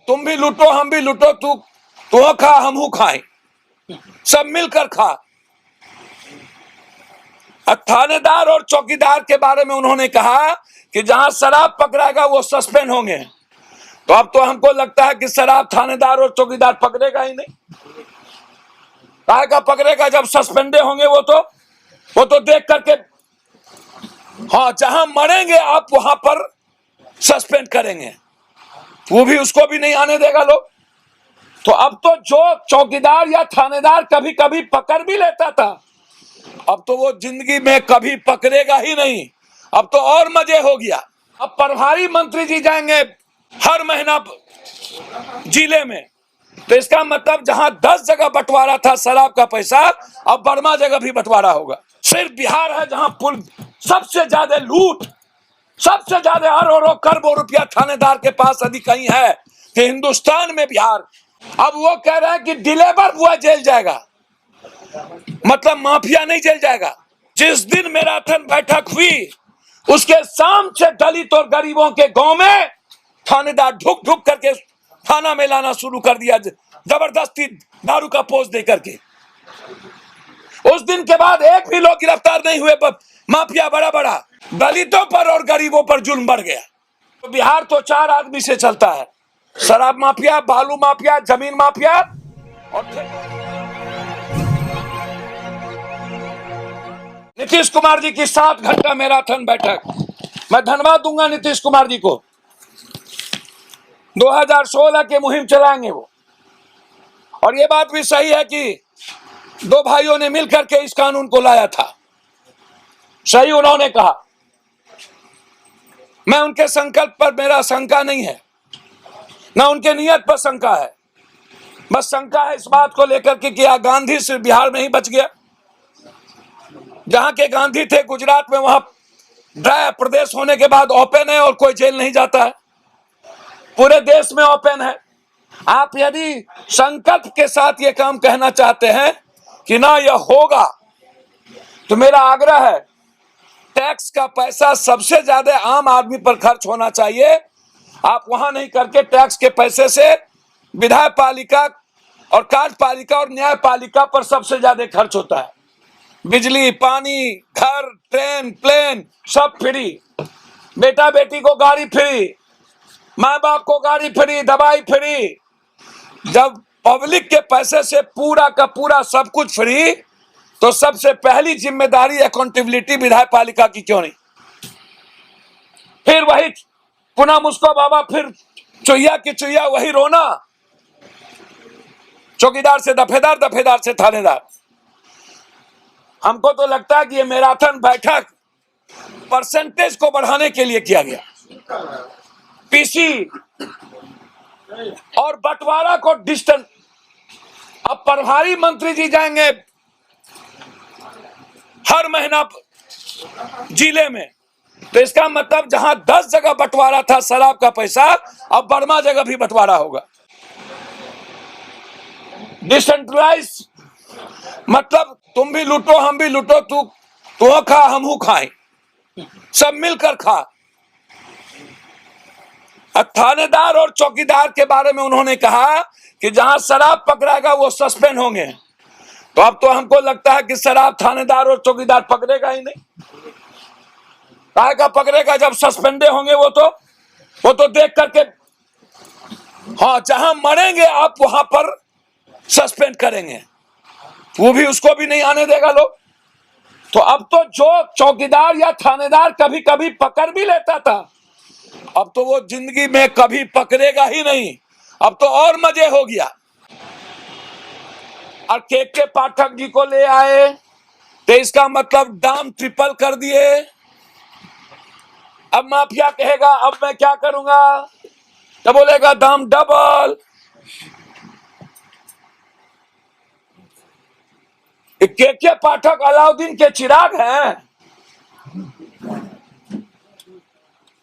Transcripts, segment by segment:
तुम भी लूटो हम भी लूटो, तू खा हम खाएं, सब मिलकर खा। थानेदार और चौकीदार के बारे में उन्होंने कहा कि जहां शराब पकड़ाएगा वो सस्पेंड होंगे। तो अब तो हमको लगता है कि शराब थानेदार और चौकीदार पकड़ेगा ही नहीं। काहे का पकड़ेगा जब सस्पेंडे होंगे वो तो देख करके, हाँ जहां मरेंगे आप वहां पर सस्पेंड करेंगे, वो भी उसको भी नहीं आने देगा लोग। तो अब तो जो चौकीदार या थानेदार कभी कभी पकड़ भी लेता था, अब तो वो जिंदगी में कभी पकड़ेगा ही नहीं। अब तो और मजे हो गया। अब प्रभारी मंत्री जी जाएंगे हर महीना जिले में, तो इसका मतलब जहां 10 जगह बंटवारा था शराब का पैसा, अब बर्मा जगह भी बंटवारा होगा। सिर्फ बिहार है जहां पुल सबसे ज्यादा लूट, सबसे ज्यादा अरबों करोड़ों रुपया थानेदार के पास यदि कहीं है कि हिंदुस्तान में बिहार। अब वो कह रहे हैं कि डिलीवर बॉय जेल जाएगा, मतलब माफिया नहीं जेल जाएगा। जिस दिन मैराथन बैठक हुई उसके शाम से दलित और गरीबों के गांव में थानेदार ढुक ढुक करके थाना में लाना शुरू कर दिया, जबरदस्ती दारू का पोस्ट दे करके। उस दिन के बाद एक भी लोग गिरफ्तार नहीं हुए। माफिया बड़ा बड़ा दलितों पर और गरीबों पर जुल्म बढ़ गया। तो बिहार तो 4 आदमी से चलता है, शराब माफिया, बालू माफिया, जमीन माफिया और नीतीश कुमार जी की 7 घंटा मैराथन बैठक। मैं धन्यवाद दूंगा नीतीश कुमार जी को। 2016 के मुहिम चलाएंगे वो, और ये बात भी सही है कि 2 भाइयों ने मिलकर के इस कानून को लाया था। सही उन्होंने कहा। मैं उनके संकल्प पर मेरा शंका नहीं है, ना उनके नियत पर शंका है। बस शंका है इस बात को लेकर के कि गांधी सिर्फ बिहार में ही बच गया। जहां के गांधी थे गुजरात में, वहां ड्राई प्रदेश होने के बाद ओपन है और कोई जेल नहीं जाता है। पूरे देश में ओपन है। आप यदि संकल्प के साथ ये काम कहना चाहते हैं कि ना यह होगा, तो मेरा आग्रह है टैक्स का पैसा सबसे ज्यादा आम आदमी पर खर्च होना चाहिए। आप वहां नहीं करके टैक्स के पैसे से विधायक पालिका और कार्यपालिका और न्यायपालिका पर सबसे ज्यादा खर्च होता है। बिजली, पानी, घर, ट्रेन, प्लेन सब फ्री, बेटा बेटी को गाड़ी फ्री, माँ बाप को गाड़ी फ्री, दवाई फ्री। जब पब्लिक के पैसे से पूरा का पूरा सब कुछ फ्री, तो सबसे पहली जिम्मेदारी अकाउंटेबिलिटी विधायक पालिका की क्यों नहीं? फिर वही पुनः मुझको बाबा, फिर चुहिया की चुहिया वही रोना, चौकीदार से दफेदार, दफेदार से थानेदार। हमको तो लगता है कि ये मैराथन बैठक परसेंटेज को बढ़ाने के लिए किया गया, पीसी और बंटवारा को डिस्टेंस। अब प्रभारी मंत्री जी जाएंगे हर महीना जिले में, तो इसका मतलब जहां 10 जगह बंटवारा था शराब का पैसा, अब बर्मा जगह भी बंटवारा होगा। डिसेंट्रलाइज मतलब तुम भी लूटो हम भी लूटो, तू खा हम खाएं, सब मिलकर खा। थानेदार और चौकीदार के बारे में उन्होंने कहा कि जहां शराब पकड़ाएगा वो सस्पेंड होंगे। तो अब तो हमको लगता है कि शराब थानेदार और चौकीदार पकड़ेगा ही नहीं। काहे का पकड़ेगा जब सस्पेंडे होंगे वो तो देख करके, हाँ जहां मरेंगे आप वहां पर सस्पेंड करेंगे, वो भी उसको भी नहीं आने देगा लोग। तो अब तो जो चौकीदार या थानेदार कभी कभी पकड़ भी लेता था, अब तो वो जिंदगी में कभी पकड़ेगा ही नहीं। अब तो और मजे हो गया। और के पाठक जी को ले आए, तो इसका मतलब दाम ट्रिपल कर दिए। अब माफिया कहेगा अब मैं क्या करूंगा, तो बोलेगा दाम डबल। के पाठक अलाउद्दीन के चिराग हैं।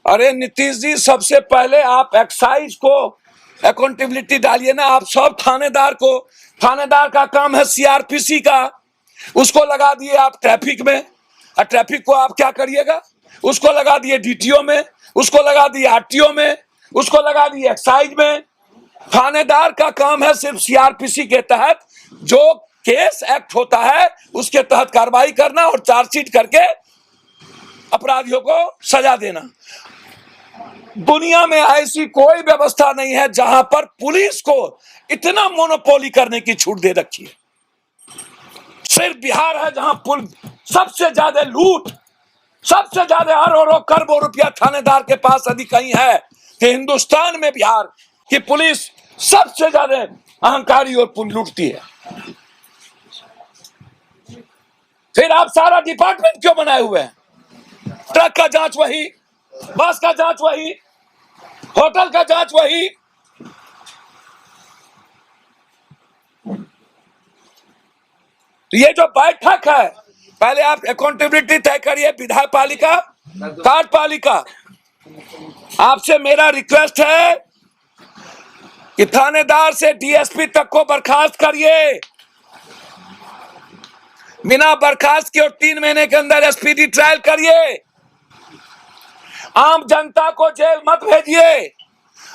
अरे नीतीश जी, सबसे पहले आप एक्साइज को अकाउंटेबिलिटी डालिए ना। आप सब थानेदार को, थानेदार का काम है सीआरपीसी का, उसको लगा दिए आप ट्रैफिक में। और ट्रैफिक को आप क्या करिएगा, उसको लगा दिए डीटीओ में, उसको लगा दिए आरटीओ में, उसको लगा दिए एक्साइज में। थानेदार का काम है सिर्फ सीआरपीसी के तहत जो केस एक्ट होता है उसके तहत कार्रवाई करना और चार्जशीट करके अपराधियों को सजा देना। दुनिया में ऐसी कोई व्यवस्था नहीं है जहां पर पुलिस को इतना मोनोपोली करने की छूट दे रखी है। सिर्फ बिहार है जहां सबसे ज्यादा लूट, सबसे ज्यादा अरबों खरबों रुपया थानेदार के पास यदि कहीं है कि हिंदुस्तान में बिहार की पुलिस सबसे ज्यादा अहंकारी और लूटती है। फिर आप सारा डिपार्टमेंट क्यों बनाए हुए हैं? ट्रक का जांच वही, बस का जांच वही, होटल का जांच वही। तो ये जो बैठक है, पहले आप अकाउंटेबिलिटी तय करिए, विधायक पालिका, कार्यपालिका। आपसे मेरा रिक्वेस्ट है कि थानेदार से डीएसपी तक को बर्खास्त करिए, बिना बर्खास्त के, और 3 महीने के अंदर एसपीडी ट्रायल करिए। आम जनता को जेल मत भेजिए।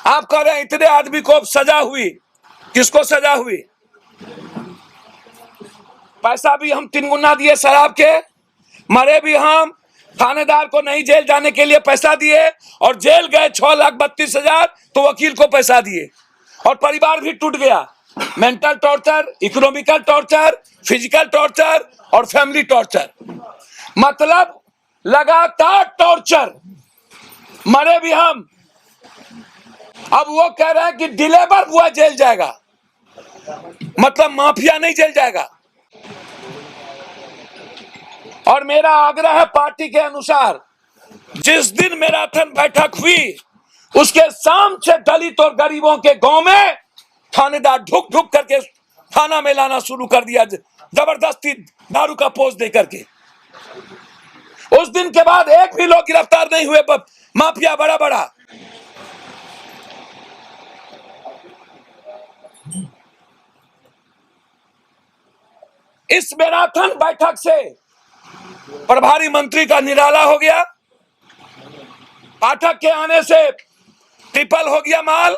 आप कह रहे हैं इतने आदमी को सजा हुई, किसको सजा हुई? पैसा भी हम 3 गुना दिए शराब के, मरे भी हम। थानेदार को नहीं जेल जाने के लिए पैसा दिए और जेल गए 6,32,000, तो वकील को पैसा दिए और परिवार भी टूट गया। Mental torture, economical torture, physical torture और फैमिली टॉर्चर, मतलब लगातार टॉर्चर, मरे भी हम। अब वो कह रहे हैं कि डिलीवर हुआ जेल जाएगा, मतलब माफिया नहीं जेल जाएगा। और मेरा आग्रह है पार्टी के अनुसार, जिस दिन मैराथन बैठक हुई उसके शाम से दलित और गरीबों के गांव में थानेदार ढुक ढुक करके थाना में लाना शुरू कर दिया, जबरदस्ती दारू का पोस्ट दे करके। उस दिन के बाद एक भी लोग गिरफ्तार नहीं हुए, माफिया बड़ा बड़ा। इस मैराथन बैठक से प्रभारी मंत्री का निराला हो गया, पाठक के आने से ट्रिपल हो गया माल।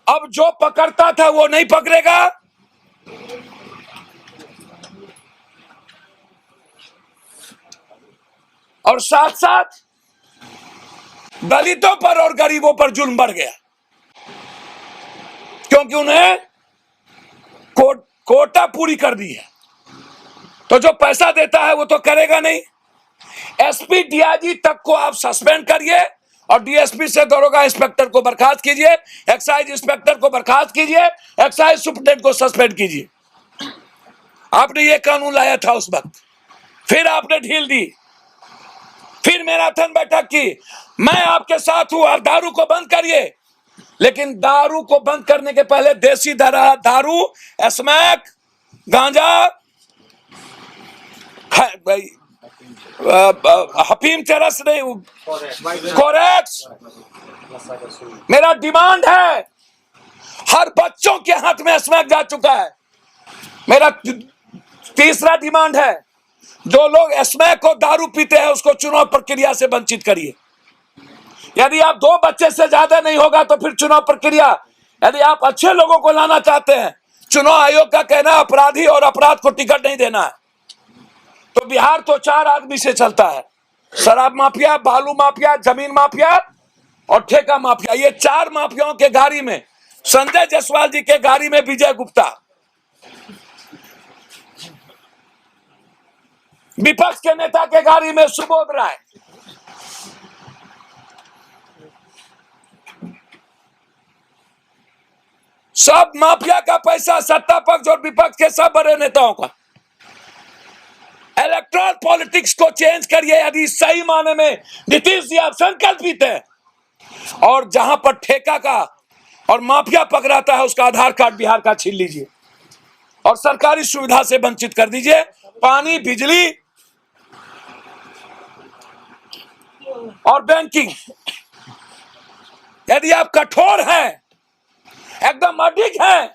अब जो पकड़ता था वो नहीं पकड़ेगा। और साथ साथ दलितों पर और गरीबों पर जुल्म बढ़ गया, क्योंकि उन्हें कोटा पूरी कर दी है। तो जो पैसा देता है वो तो करेगा नहीं। एसपी डीआईजी तक को आप सस्पेंड करिए और डीएसपी से दरोगा इंस्पेक्टर को बर्खास्त कीजिए, एक्साइज इंस्पेक्टर को बर्खास्त कीजिए, एक्साइज सुपरडेंट को सस्पेंड कीजिए। आपने ये कानून लाया था उस वक्त, फिर आपने ढील दी, फिर मैराथन बैठक की। मैं आपके साथ हूं, आप दारू को बंद करिए, लेकिन दारू को बंद करने के पहले देसी दारू, स्मैक, गांजा, हफीम चरस नहीं, कोरेक्स। मेरा डिमांड है, हर बच्चों के हाथ में स्मैक जा चुका है। मेरा तीसरा डिमांड है, जो लोग स्मैक को दारू पीते हैं उसको चुनाव प्रक्रिया से वंचित करिए। यदि आप 2 बच्चे से ज्यादा नहीं होगा तो फिर चुनाव प्रक्रिया, यदि आप अच्छे लोगों को लाना चाहते हैं, चुनाव आयोग का कहना है अपराधी और अपराध को टिकट नहीं देना है। तो बिहार तो 4 आदमी से चलता है, शराब माफिया, बालू माफिया, जमीन माफिया और ठेका माफिया। ये 4 माफियाओं के गाड़ी में संजय जायसवाल जी के गाड़ी में विजय गुप्ता, विपक्ष के नेता के गाड़ी में सुबोध राय। सब माफिया का पैसा सत्ता पक्ष और विपक्ष के सब बड़े नेताओं का। इलेक्ट्रल पॉलिटिक्स को चेंज करिए यदि सही माने में नीतीश जी आप संकल्पित हैं। और जहां पर ठेका का और माफिया पकड़ाता है उसका आधार कार्ड बिहार का छीन लीजिए और सरकारी सुविधा से वंचित कर दीजिए। पानी, बिजली और बैंकिंग। यदि आप कठोर हैं, एकदम अडिग है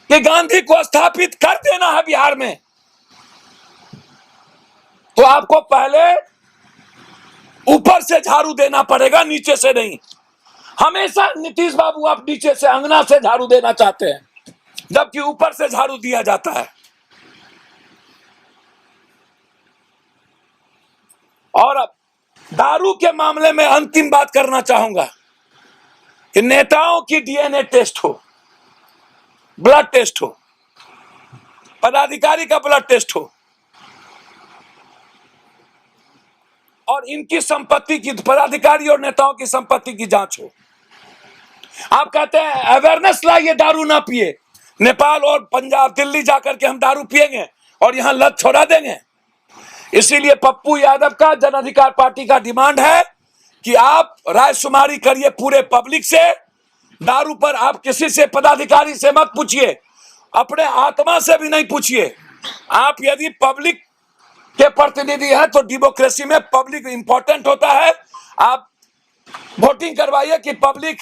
कि गांधी को स्थापित कर देना है बिहार में, तो आपको पहले ऊपर से झाड़ू देना पड़ेगा, नीचे से नहीं। हमेशा नीतीश बाबू आप नीचे से, अंगना से झाड़ू देना चाहते हैं, जबकि ऊपर से झाड़ू दिया जाता है। और अब दारू के मामले में अंतिम बात करना चाहूंगा कि नेताओं की डीएनए टेस्ट हो, ब्लड टेस्ट हो, पदाधिकारी का ब्लड टेस्ट हो, और इनकी संपत्ति की, पदाधिकारी और नेताओं की संपत्ति की जांच हो। आप कहते हैं अवेयरनेस लाइए, दारू ना पिए। नेपाल और पंजाब, दिल्ली जाकर के हम दारू पिएंगे और यहां लत छोड़ा देंगे। इसीलिए पप्पू यादव का, जन अधिकार पार्टी का डिमांड है कि आप रायशुमारी करिए पूरे पब्लिक से। दारू पर आप किसी से, पदाधिकारी से मत पूछिए, अपने आत्मा से भी नहीं पूछिए। आप यदि पब्लिक के प्रतिनिधि हैं तो डेमोक्रेसी में पब्लिक इंपॉर्टेंट होता है। आप वोटिंग करवाइए कि पब्लिक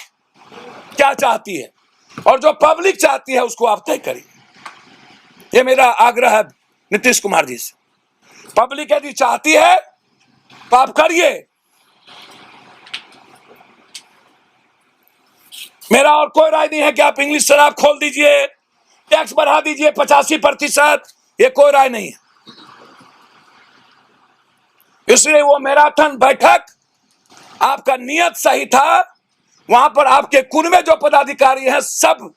क्या चाहती है, और जो पब्लिक चाहती है उसको आप तय करिए। ये मेरा आग्रह है नीतीश कुमार जी से। पब्लिक यदि चाहती है तो आप करिए। मेरा और कोई राय नहीं है कि आप इंग्लिश शराब खोल दीजिए, टैक्स बढ़ा दीजिए 85%, ये कोई राय नहीं है। इसलिए वो मैराथन बैठक, आपका नियत सही था। वहां पर आपके कुन में जो पदाधिकारी हैं सब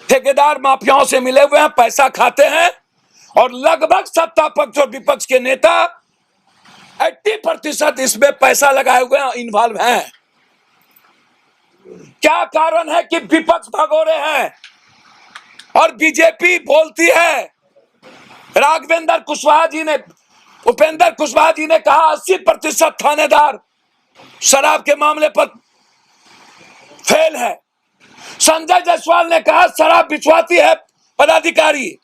ठेकेदार माफियाओं से मिले हुए हैं, पैसा खाते हैं, और लगभग सत्ता पक्ष और विपक्ष के नेता 80% इसमें पैसा लगाए हुए हैं, इन्वॉल्व हैं। क्या कारण है कि विपक्ष भगोरे हैं और बीजेपी बोलती है? राघवेंद्र कुशवाहा जी ने, उपेंद्र कुशवाहा जी ने कहा 80% थानेदार शराब के मामले पर फेल है। संजय जायसवाल ने कहा शराब बिचवाती है पदाधिकारी।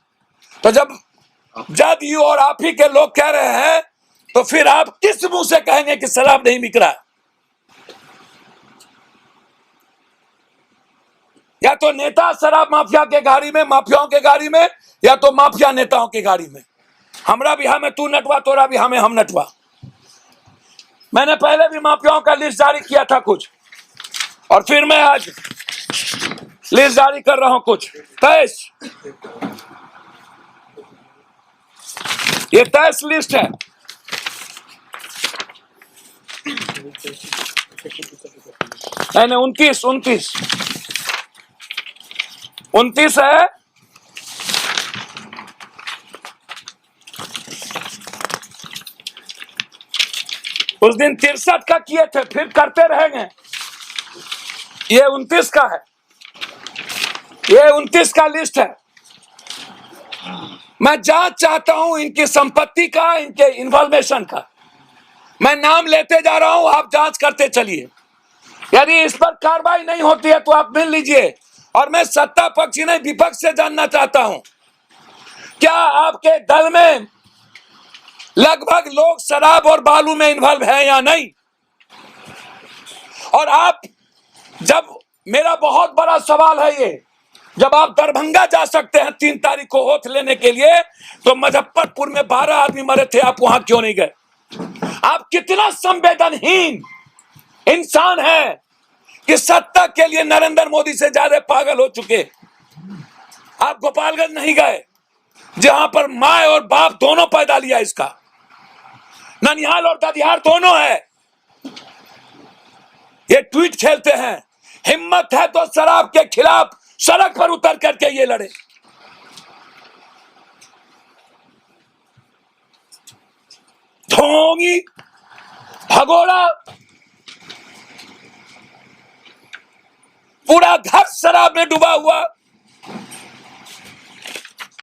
तो जब जदयू और आप ही के लोग कह रहे हैं तो फिर आप किस मुंह से कहेंगे कि शराब नहीं बिक रहा? या तो नेता शराब माफिया के गाड़ी में, माफियाओं के गाड़ी में, या तो माफिया नेताओं की गाड़ी में। हमरा भी हमें तू नटवा, तोरा भी हमें हम नटवा। मैंने पहले भी माफियाओं का लिस्ट जारी किया था कुछ, और फिर मैं आज लिस्ट जारी कर रहा हूं कुछ 23। ये 23 लिस्ट है। नहीं 29 है। उस दिन 63 का किए थे, फिर करते रहेंगे। ये 29 का है, ये 29 का लिस्ट है। मैं जांच चाहता हूं इनकी संपत्ति का, इनके इन्वॉल्वेशन का। मैं नाम लेते जा रहा हूं, आप जांच करते चलिए। यदि इस पर कार्रवाई नहीं होती है तो आप मिल लीजिए। और मैं सत्ता पक्ष ही नहीं, विपक्ष से जानना चाहता हूं, क्या आपके दल में लगभग लोग शराब और बालू में इन्वॉल्व हैं या नहीं? और आप, जब, मेरा बहुत बड़ा सवाल है ये, जब आप दरभंगा जा सकते हैं 3 तारीख को ओथ लेने के लिए, तो मुजफ्फरपुर में 12 आदमी मरे थे, आप वहां क्यों नहीं गए? आप कितना संवेदनहीन इंसान है कि सत्ता के लिए नरेंद्र मोदी से ज्यादा पागल हो चुके। आप गोपालगंज नहीं गए, जहां पर माँ और बाप दोनों पैदा लिया इसका, ननिहाल और ददिहार दोनों है। ये ट्वीट खेलते हैं। हिम्मत है तो शराब के खिलाफ सड़क पर उतर करके ये लड़े। ढोंगी, भगोड़ा, पूरा घर शराब में डूबा हुआ।